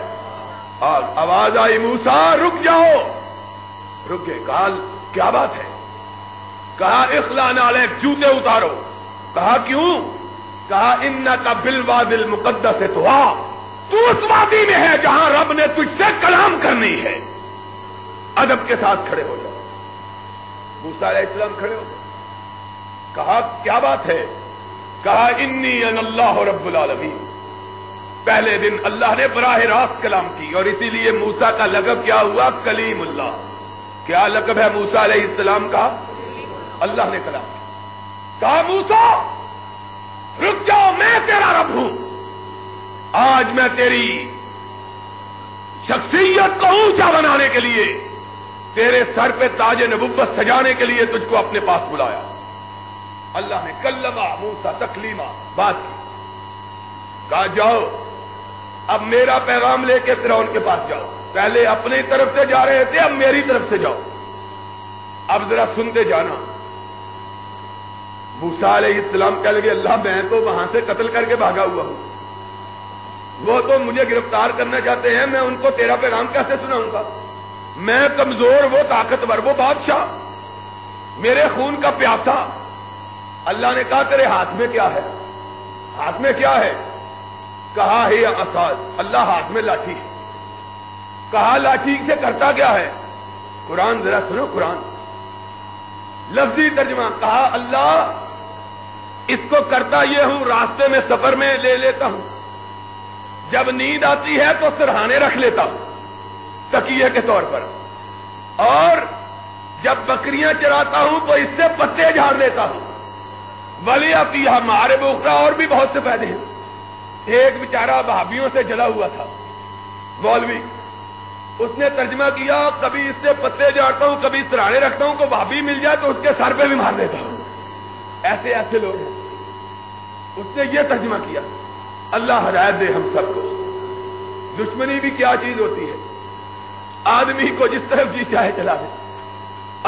آگ. آواز آئی موسیٰ رک جاؤ. رکے. کہا کیا بات ہے؟ کہا اخلع نعلیک، جوتے اتارو. کہا کیوں؟ کہا انک بالوادی المقدس طویٰ. تو اس وادی میں ہے جہاں رب نے تجھ سے کلام کرنی ہے. ادب کے ساتھ کھڑے ہو جاؤ. موسیٰ علیہ السلام کھڑے ہو گئے. کہا کیا بات ہے؟ کہا انی انا اللہ رب العالمین. پہلے دن اللہ نے براہ راست کلام کی اور اسی لیے موسیٰ کا لقب کیا ہوا؟ کلیم اللہ. کیا لقب ہے موسیٰ علیہ السلام کا؟ اللہ نے کلام کیا. کہا موسیٰ رک جاؤ، میں تیرا رب ہوں. آج میں تیری شخصیت کو اونچا بنانے کے لیے، تیرے سر پہ تاج نبوت سجانے کے لیے تجھ کو اپنے پاس بلایا. اللہ نے کلما موسیٰ تکلیما بات کی. کہا جاؤ اب میرا پیغام لے کے فرعون کے پاس جاؤ. پہلے اپنی طرف سے جا رہے تھے، اب میری طرف سے جاؤ. اب ذرا سنتے جانا. موسیٰ علیہ السلام کہہ لگے اللہ میں تو وہاں سے قتل کر کے بھاگا ہوا ہوں، وہ تو مجھے گرفتار کرنا چاہتے ہیں، میں ان کو تیرا پیغام کیسے سناؤں گا؟ میں کمزور، وہ طاقتور، وہ بادشاہ، میرے خون کا پیاسا. اللہ نے کہا تیرے ہاتھ میں کیا ہے؟ ہاتھ میں کیا ہے؟ کہا ہے عصا. اللہ ہاتھ میں لاٹھی ہے. کہا لاٹھی سے کرتا کیا ہے؟ قرآن ذرا سنو. قرآن لفظی ترجمہ. کہا اللہ اس کو کرتا یہ ہوں، راستے میں سفر میں لے لیتا ہوں، جب نیند آتی ہے تو سرہانے رکھ لیتا ہوں تکیے کے طور پر، اور جب بکریاں چراتا ہوں تو اس سے پتے جھاڑ لیتا ہوں. ولی فیہا معارب اخری، اور بھی بہت سے فائدے ہیں. ایک بیچارہ بھابھیوں سے جلا ہوا تھا مولوی، اس نے ترجمہ کیا کبھی اس سے پتے جھاڑتا ہوں، کبھی سرہانے رکھتا ہوں، کو بھابھی مل جائے تو اس کے سر پہ بھی مار دیتا ہوں. ایسے ایسے لوگ ہیں. اس نے یہ ترجمہ کیا. اللہ ہدایت دے ہم سب کو. دشمنی بھی کیا چیز ہوتی ہے، آدمی کو جس طرف جی چاہے چلا دے.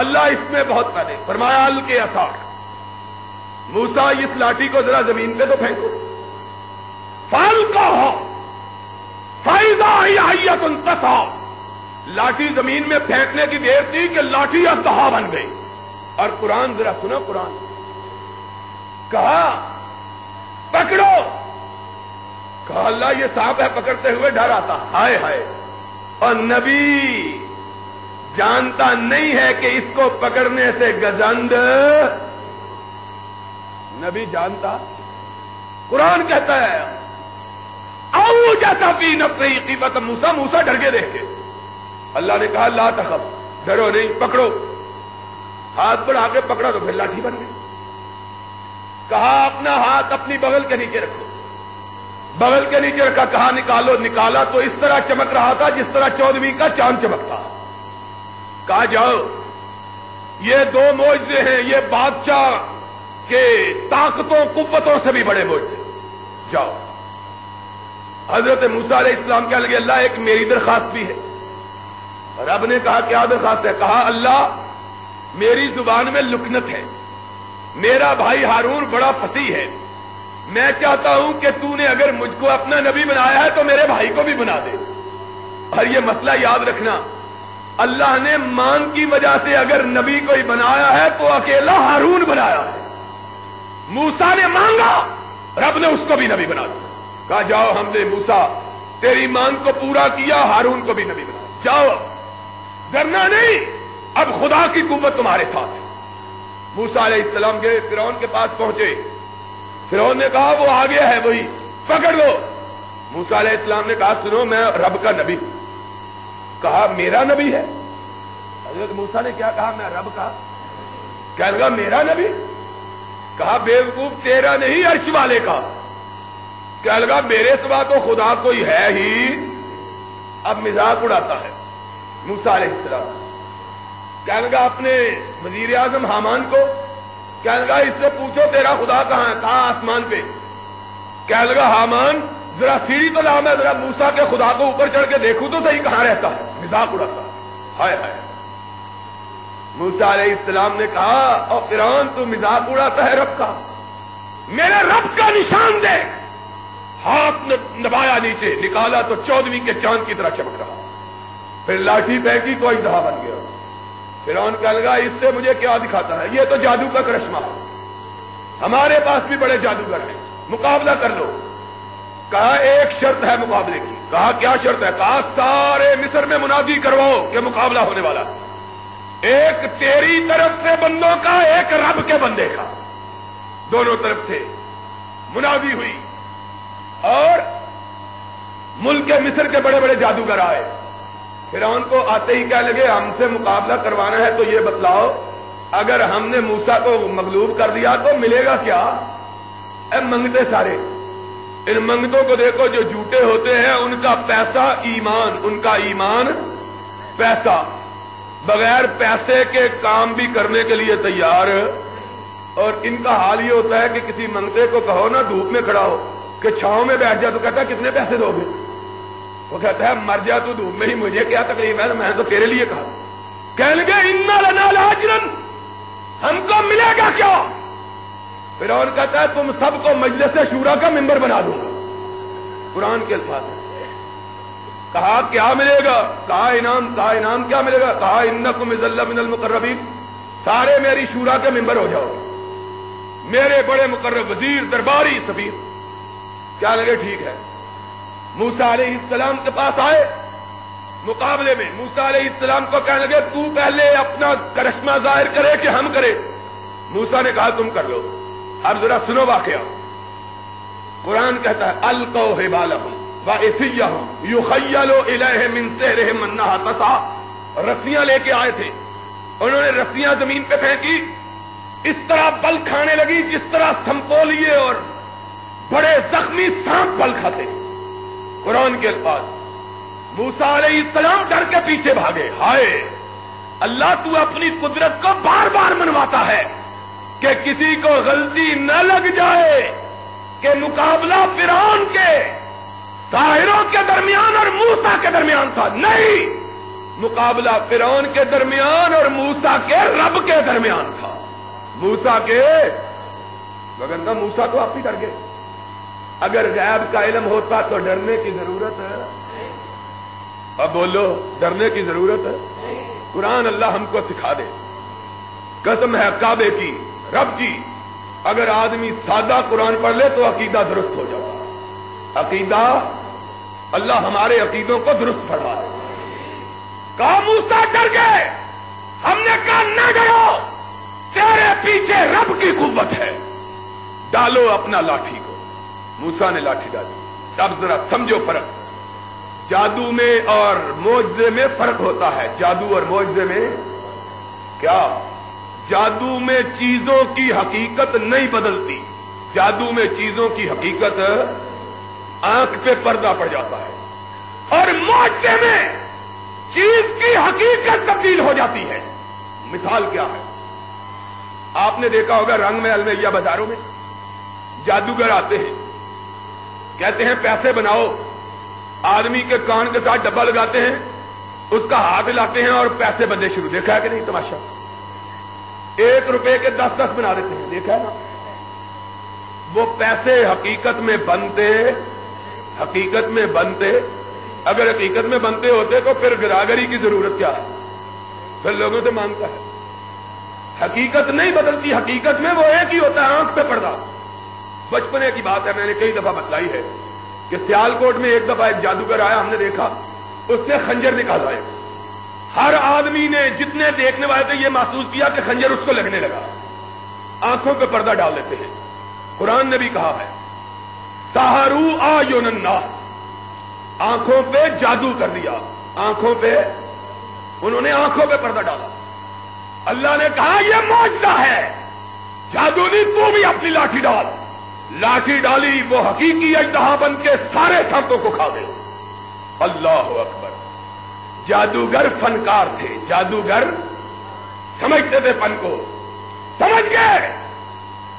اللہ اس میں بہت فائدے. فرمایا القی عصاک. موسیٰ اس لاٹھی کو ذرا زمین پہ تو پھینکو. فالقاها فاذا هي حیۃ تسعی. لاٹھی زمین میں پھینکنے کی دیر تھی کہ لاٹھی اژدہا بن گئی. اور قرآن ذرا سنو. قرآن کہا اللہ یہ سانپ ہے پکڑتے ہوئے ڈر آتا، ہائے ہائے، اور نبی جانتا نہیں ہے کہ اس کو پکڑنے سے گزند، نبی جانتا؟ قرآن کہتا ہے او جاتا فی نفسی خیفۃ موسیٰ، موسیٰ ڈر کے دیکھ کے اللہ نے کہا لا تخف، ڈرو نہیں، پکڑو، ہاتھ بڑھا کے پکڑا تو پھر لاٹھی بن گئی۔ کہا اپنا ہاتھ اپنی بغل کے نیچے رکھو، بغل کے نیچے رکھا، کہا نکالو، نکالا تو اس طرح چمک رہا تھا جس طرح 14ویں کا چاند چمکتا۔ کہا جاؤ، یہ دو معجزے ہیں، یہ بادشاہ کے طاقتوں قوتوں سے بھی بڑے معجزے، جاؤ۔ حضرت موسیٰ علیہ السلام کہنے لگے اللہ ایک میری درخواست بھی ہے۔ رب نے کہا کیا درخواست ہے؟ کہا اللہ میری زبان میں لکنت ہے، میرا بھائی ہارون بڑا فصیح ہے، میں چاہتا ہوں کہ تو نے اگر مجھ کو اپنا نبی بنایا ہے تو میرے بھائی کو بھی بنا دے۔ اور یہ مسئلہ یاد رکھنا، اللہ نے مانگ کی وجہ سے اگر نبی کوئی بنایا ہے تو اکیلا ہارون بنایا ہے۔ موسیٰ نے مانگا، رب نے اس کو بھی نبی بنا دیا۔ کہا جاؤ، ہم نے موسیٰ تیری مانگ کو پورا کیا، ہارون کو بھی نبی بنا دیا، جاؤ، ڈرنا نہیں، اب خدا کی قوت تمہارے ساتھ ہے۔ موسیٰ علیہ السلام گئے، فرعون کے پاس پہنچے، فرعون نے کہا وہ آ گیا ہے وہی، پکڑ لو۔ موسیٰ علیہ السلام نے کہا سنو میں رب کا نبی ہوں۔ کہا میرا نبی ہے؟ حضرت موسیٰ نے کیا کہا؟ میں رب کا؟ کہنے لگا میرا نبی؟ کہا بیوقوف تیرا نہیں، عرش والے کا۔ کہنے لگا میرے سوا تو خدا کوئی ہے ہی۔ اب مذاق اڑاتا ہے موسیٰ علیہ السلام۔ کہنے لگا اپنے وزیر اعظم حامان کو، کہنے لگا اس سے پوچھو تیرا خدا کہاں ہے؟ کہاں آسمان پہ۔ کہنے لگا حامان ذرا سیڑھی تو لا، میں ذرا موسیٰ کے خدا کو اوپر چڑھ کے دیکھوں تو صحیح کہاں رہتا ہے۔ مذاق اڑاتا ہے، ہائے ہائے۔ موسیٰ علیہ السلام نے کہا اور فرعون تو مذاق اڑاتا ہے رب کا، میرے رب کا نشان دیکھ۔ ہاتھ نبایا نیچے، نکالا تو 14ویں کے چاند کی طرح چمک رہا، پھر لاٹھی پھینکی تو اژدہا بن گیا۔ فرعون کہنے لگا اس سے مجھے کیا دکھاتا ہے، یہ تو جادو کا کرشمہ ہے، ہمارے پاس بھی بڑے جادوگر ہیں، مقابلہ کر لو۔ کہا ایک شرط ہے مقابلے کی۔ کہا کیا شرط ہے؟ کہا سارے مصر میں منادی کرواؤ کہ مقابلہ ہونے والا، ایک تیری طرف سے بندوں کا، ایک رب کے بندے کا، دونوں طرف سے منادی ہوئی۔ اور ملک مصر کے بڑے بڑے جادوگر آئے، فرعون کو آتے ہی کہنے لگے ہم سے مقابلہ کروانا ہے تو یہ بتلاؤ اگر ہم نے موسیٰ کو مغلوب کر دیا تو ملے گا کیا؟ اے منگتے سارے، ان منگتوں کو دیکھو جو جھوٹے ہوتے ہیں، ان کا پیسہ ایمان، ان کا ایمان پیسہ، بغیر پیسے کے کام بھی کرنے کے لیے تیار۔ اور ان کا حال یہ ہوتا ہے کہ کسی منگتے کو کہو نا دھوپ میں کھڑا ہو کہ چھاؤں میں بیٹھ جا تو کہتا ہے کتنے پیسے دو گے؟ وہ کہتا ہے مر جا تو دھوپ میں ہی، مجھے کیا تکلیف ہے، میں تو تیرے لیے کہا۔ کہنے لگے انا لنا لاجرن، ہم کو ملے گا کیا؟ فرعون کہتا ہے تم سب کو مجلس شورا کا ممبر بنا دوں گا، قرآن کے الفاظ ہیں۔ کہا کیا ملے گا؟ کہا انعام۔ کہا انعام کیا ملے گا؟ کہا انکم اذا من المقربین، سارے میری شورا کے ممبر ہو جاؤ، میرے بڑے مقرب وزیر، درباری، سفیر۔ کیا لگے ٹھیک ہے۔ موسیٰ علیہ السلام کے پاس آئے مقابلے میں، موسیٰ علیہ السلام کو کہنے لگے تو پہلے اپنا کرشمہ ظاہر کرے کہ ہم کرے؟ موسیٰ نے کہا تم کر لو۔ اب ذرا سنو واقعہ، قرآن کہتا ہے القوا حبالہم وعصیہم یخیل الیہ من سحرہم انہا تسعی، رسیاں لے کے آئے تھے، انہوں نے رسیاں زمین پہ پھینکی، اس طرح بل کھانے لگی جس طرح سمپولیے اور بڑے زخمی سانپ بل کھاتے۔ قرآن کے الفاظ، موسیٰ علیہ السلام ڈر کے پیچھے بھاگے، ہائے اللہ تو اپنی قدرت کو بار بار منواتا ہے کہ کسی کو غلطی نہ لگ جائے کہ مقابلہ فرعون کے ساحروں کے درمیان اور موسیٰ کے درمیان تھا، نہیں، مقابلہ فرعون کے درمیان اور موسیٰ کے رب کے درمیان تھا۔ موسیٰ کے مگر نہ، موسیٰ تو آپ ہی ڈر گئے۔ اگر غیب کا علم ہوتا تو ڈرنے کی ضرورت ہے؟ اب بولو ڈرنے کی ضرورت ہے؟ قرآن اللہ ہم کو سکھا دے، قسم ہے کعبے کی، رب کی، اگر آدمی سادہ قرآن پڑھ لے تو عقیدہ درست ہو جاتا، عقیدہ اللہ ہمارے عقیدوں کو درست فرما دے. کہا موسیٰ ڈر گئے. ہم نے کہا نہ ڈرو، تیرے پیچھے رب کی قوت ہے، ڈالو اپنا لاٹھی کو. موسیٰ نے لاٹھی ڈالی. اب ذرا سمجھو فرق. جادو میں اور معجزے میں فرق ہوتا ہے. جادو اور معجزے میں کیا؟ جادو میں چیزوں کی حقیقت نہیں بدلتی. جادو میں چیزوں کی حقیقت آنکھ پہ پردہ پڑ جاتا ہے، اور معجزے میں چیز کی حقیقت تبدیل ہو جاتی ہے. مثال کیا ہے؟ آپ نے دیکھا ہوگا رنگ محل میں یا بازاروں میں جادوگر آتے ہیں، کہتے ہیں پیسے بناؤ. آدمی کے کان کے ساتھ ڈبہ لگاتے ہیں، اس کا ہاتھ لاتے ہیں اور پیسے بننے شروع. دیکھا ہے کہ نہیں تماشا؟ 1 روپے کے 10 بنا دیتے ہیں. دیکھا ہے نا؟ وہ پیسے حقیقت میں بنتے اگر حقیقت میں بنتے ہوتے تو پھر گراگری کی ضرورت کیا ہے؟ پھر لوگوں سے مانگتا ہے. حقیقت نہیں بدلتی. حقیقت میں وہ ایک ہی ہوتا ہے، آنکھ پہ پردہ. بچپنے کی بات ہے، میں نے کئی دفعہ بتلائی ہے کہ سیالکوٹ میں ایک دفعہ ایک جادوگر آیا. ہم نے دیکھا اس نے خنجر نکالا ہے. ہر آدمی نے، جتنے دیکھنے والے تھے، یہ محسوس کیا کہ خنجر اس کو لگنے لگا. آنکھوں پہ پردہ ڈال دیتے ہیں. قرآن نے بھی کہا ہے سحروا اعین الناس، آنکھوں پہ جادو کر دیا. آنکھوں پہ، انہوں نے آنکھوں پہ پردہ ڈالا. اللہ نے کہا یہ معجزہ ہے، جادو نہیں. تو بھی اپنی لاٹھی ڈال. لاٹھی ڈالی، وہ حقیقی اژدہا بن کے سارے سانپوں کو کھا گئے. اللہ اکبر. جادوگر فنکار تھے. جادوگر سمجھتے تھے فن کو. سمجھ گئے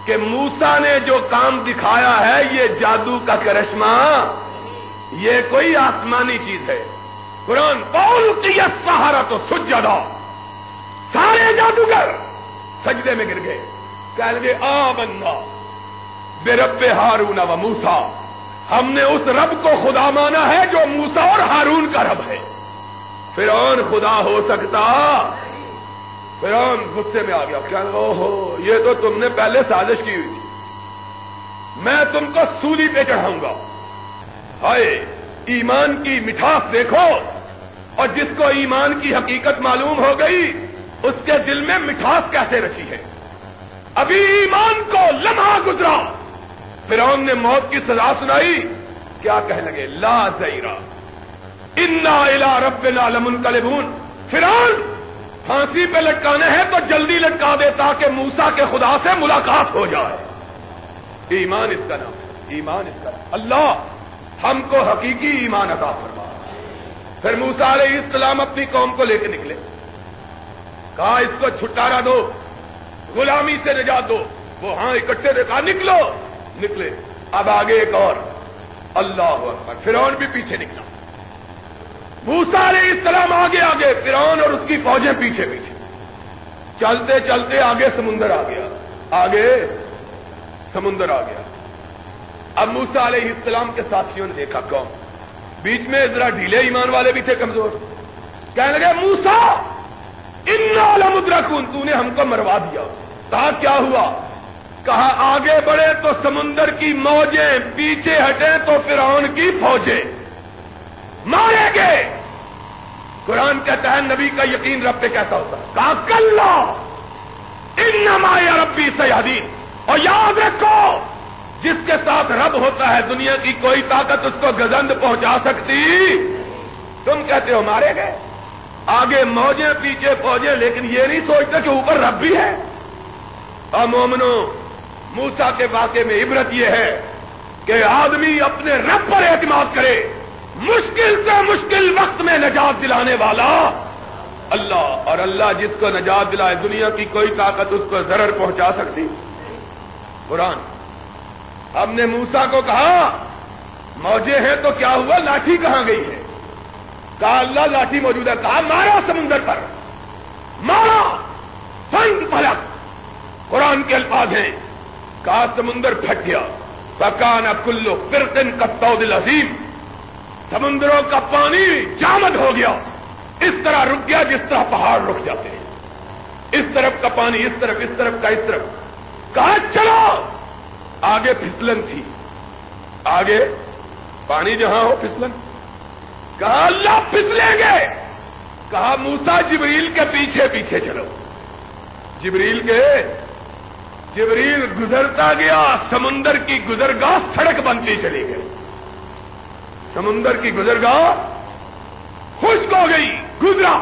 کہ موسیٰ نے جو کام دکھایا ہے یہ جادو کا کرشمہ، یہ کوئی آسمانی چیز ہے. قرآن فَأُلْقِيَ السَّحَرَةُ سُجَّدًا، سارے جادوگر سجدے میں گر گئے. کہہ لگے آمنا برب ہارون و موسیٰ، ہم نے اس رب کو خدا مانا ہے جو موسیٰ اور ہارون کا رب ہے. فرعون خدا ہو سکتا؟ فرعون غصے میں آ گیا. کیا اوہو، یہ تو تم نے پہلے سازش کی ہوئی تھی، میں تم کو سولی پہ چڑھاؤں گا. ہائے، ایمان کی مٹھاس دیکھو. اور جس کو ایمان کی حقیقت معلوم ہو گئی اس کے دل میں مٹھاس کیسے رکھی ہے. ابھی ایمان کو لمحہ گزرا، فرعون نے موت کی سزا سنائی. کیا کہنے لگے؟ لا ضیرا انا الی ربنا لمنقلبون. فرعون پھانسی پہ لٹکانے ہیں تو جلدی لٹکا دے تاکہ موسیٰ کے خدا سے ملاقات ہو جائے. ایمان اس کا نام ہے، ایمان اس کا نام. اللہ ہم کو حقیقی ایمان عطا فرما. پھر موسیٰ علیہ السلام اپنی قوم کو لے کے نکلے. کہا اس کو چھٹکارا دو، غلامی سے نجات دو. وہ ہاں اکٹھے تھے. کہا نکلو. نکلے. اب آگے ایک اور. اللہ اکبر. فرعون بھی پیچھے نکلا. موسیٰ علیہ السلام آگے آگے، فرعون اور اس کی فوجیں پیچھے پیچھے. چلتے چلتے آگے سمندر آ گیا. آگے سمندر آ گیا. اب موسیٰ علیہ السلام کے ساتھیوں نے دیکھا کون؟ بیچ میں ذرا ڈھیلے ایمان والے بھی تھے، کمزور. کہنے لگے موسیٰ انا لمدرکون، تو نے ہم کو مروا دیا. کہا کیا ہوا؟ کہا آگے بڑھے تو سمندر کی موجیں، پیچھے ہٹیں تو فرعون کی فوجیں، مارے گئے. قرآن کہتا ہے نبی کا یقین رب پہ کیسا ہوتا ہے. کہا کلا انما یا ربی سیہدین. اور یاد رکھو جس کے ساتھ رب ہوتا ہے دنیا کی کوئی طاقت اس کو گزند پہنچا سکتی. تم کہتے ہو مارے گئے، آگے موجیں پیچھے فوجیں، لیکن یہ نہیں سوچتے کہ اوپر رب بھی ہے. اور مومنو، موسیٰ کے واقعے میں عبرت یہ ہے کہ آدمی اپنے رب پر اعتماد کرے. مشکل سے مشکل وقت میں نجات دلانے والا اللہ، اور اللہ جس کو نجات دلائے دنیا کی کوئی طاقت اس کو ضرر پہنچا سکتی. قرآن. ہم نے موسیٰ کو کہا موجیں ہیں تو کیا ہوا؟ لاٹھی کہاں گئی ہے؟ کہا اللہ لاٹھی موجود ہے. کہا مارا سمندر پر، مارا فن فلک. قرآن کے الفاظ ہیں. کہا سمندر پھٹ گیا. فکان کل فرق کالطود العظیم، سمندروں کا پانی جامد ہو گیا. اس طرح رک گیا جس طرح پہاڑ رک جاتے ہیں. اس طرف کا پانی اس طرف، اس طرف کا اس طرف. کہا چلو. آگے پھسلن تھی، آگے پانی جہاں ہو پھسلن. کہا اللہ پھسلیں گے. کہا موسیٰ جبریل کے پیچھے پیچھے چلو. جبریل گزرتا گیا, سمندر کی گزرگاہ سڑک بنتی چلی گئی. سمندر کی گزرگاہ خشک ہو گئی, گزرا.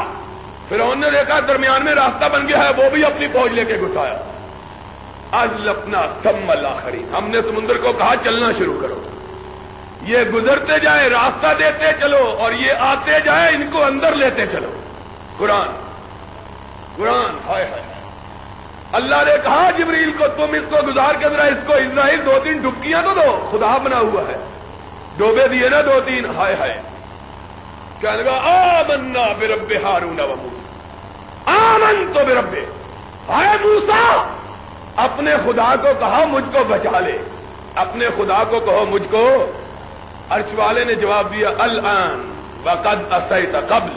فرعون نے دیکھا درمیان میں راستہ بن گیا ہے, وہ بھی اپنی فوج لے کے گھسایا. ازلفنا ثم الاخرین, ہم نے سمندر کو کہا چلنا شروع کرو, یہ گزرتے جائے راستہ دیتے چلو, اور یہ آتے جائے ان کو اندر لیتے چلو. قرآن ہائے ہائے. اللہ نے کہا جبریل کو تم اس کو گزار کے ذرا اس کو اسرائیل 2-3 ڈبکیاں تو دو, خدا بنا ہوا ہے. ڈوبے دیے نا 2-3. ہائے ہائے. کہنے لگا آمنا برب ہارون و موسیٰ, آمنت برب. ہائے موسیٰ, اپنے خدا کو کہا مجھ کو بچا لے, اپنے خدا کو کہو مجھ کو. عرش والے نے جواب دیا الآن وقد عصیت قبل,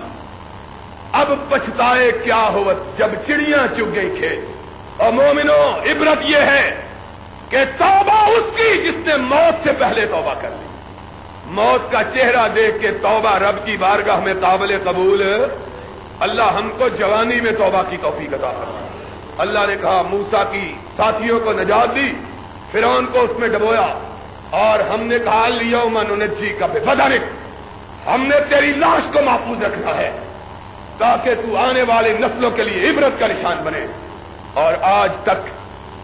اب پچھتائے کیا ہوت جب چڑیاں چگ گئی کھیت. اور مومنو, عبرت یہ ہے کہ توبہ اس کی جس نے موت سے پہلے توبہ کر لی. موت کا چہرہ دیکھ کے توبہ رب کی بارگاہ میں قابل قبول. اللہ ہم کو جوانی میں توبہ کی توفیق عطا فرمائے. اللہ نے کہا موسیٰ کی ساتھیوں کو نجات دی, فرعون کو اس میں ڈبویا, اور ہم نے کہا الیوم ننجیک ببدنک, ہم نے تیری لاش کو محفوظ رکھنا ہے تاکہ تو آنے والے نسلوں کے لیے عبرت کا نشان بنے. اور آج تک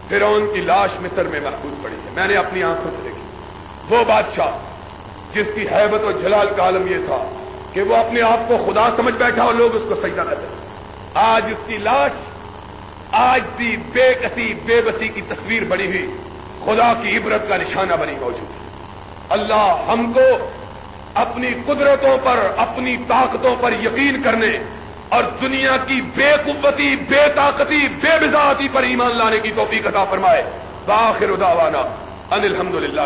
فرعون کی لاش مصر میں محفوظ پڑی ہے. میں نے اپنی آنکھوں سے دیکھی. وہ بادشاہ جس کی ہیبت و جلال کا عالم یہ تھا کہ وہ اپنے آپ کو خدا سمجھ بیٹھا اور لوگ اس کو سجدہ کرتے تھے, آج اس کی لاش آج بھی بے کسی بے بسی کی تصویر بنی ہوئی خدا کی عبرت کا نشانہ بنی موجود ہے. اللہ ہم کو اپنی قدرتوں پر, اپنی طاقتوں پر یقین کرنے اور دنیا کی بے قوتی, بے طاقتی, بے بذاتی پر ایمان لانے کی توفیق عطا فرمائے. وآخر دعوانا ان الحمدللہ.